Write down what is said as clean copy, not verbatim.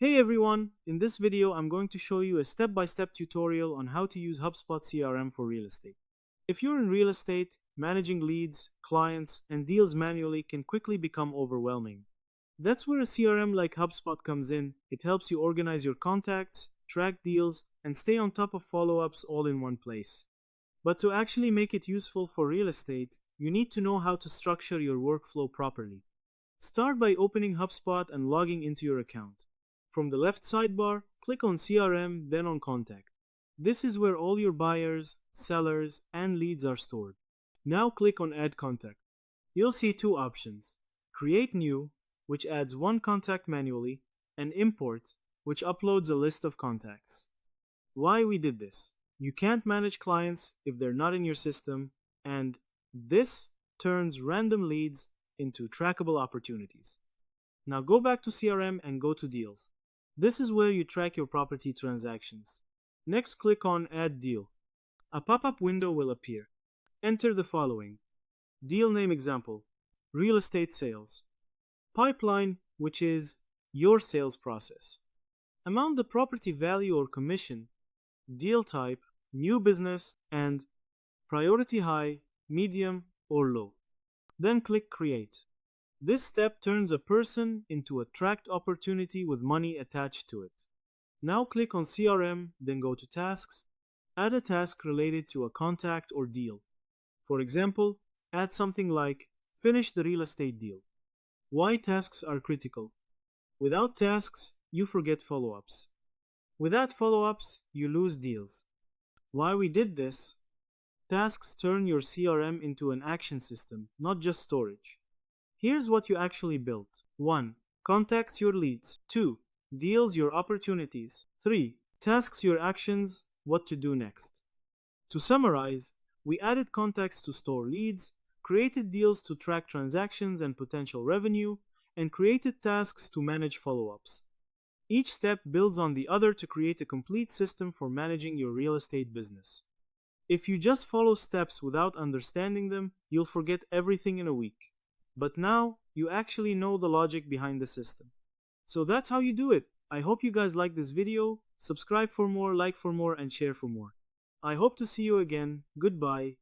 Hey everyone, in this video I'm going to show you a step-by-step tutorial on how to use HubSpot CRM for real estate. If you're in real estate, managing leads, clients, and deals manually can quickly become overwhelming. That's where a CRM like HubSpot comes in. It helps you organize your contacts, track deals, and stay on top of follow-ups all in one place. But to actually make it useful for real estate, you need to know how to structure your workflow properly. Start by opening HubSpot and logging into your account. From the left sidebar, click on CRM, then on Contact. This is where all your buyers, sellers, and leads are stored. Now click on Add Contact. You'll see two options: Create New, which adds one contact manually, and Import, which uploads a list of contacts. Why we did this? You can't manage clients if they're not in your system, and this turns random leads into trackable opportunities. Now go back to CRM and go to Deals. This is where you track your property transactions. Next, click on Add Deal. A pop-up window will appear. Enter the following: Deal name example, real estate sales. Pipeline, which is your sales process. Amount, the property value or commission. Deal type, new business, and priority high, medium, or low. Then click Create. This step turns a person into a tracked opportunity with money attached to it. Now click on CRM, then go to Tasks. Add a task related to a contact or deal. For example, add something like Finish the real estate deal. Why tasks are critical? Without tasks, you forget follow-ups. Without follow-ups, you lose deals. Why we did this? Tasks turn your CRM into an action system, not just storage. Here's what you actually built. 1. Contacts your leads. 2. Deals your opportunities. 3. Tasks your actions, what to do next. To summarize, we added contacts to store leads, created deals to track transactions and potential revenue, and created tasks to manage follow-ups. Each step builds on the other to create a complete system for managing your real estate business. If you just follow steps without understanding them, you'll forget everything in a week. But now, you actually know the logic behind the system. So that's how you do it. I hope you guys like this video. Subscribe for more, like for more, and share for more. I hope to see you again. Goodbye.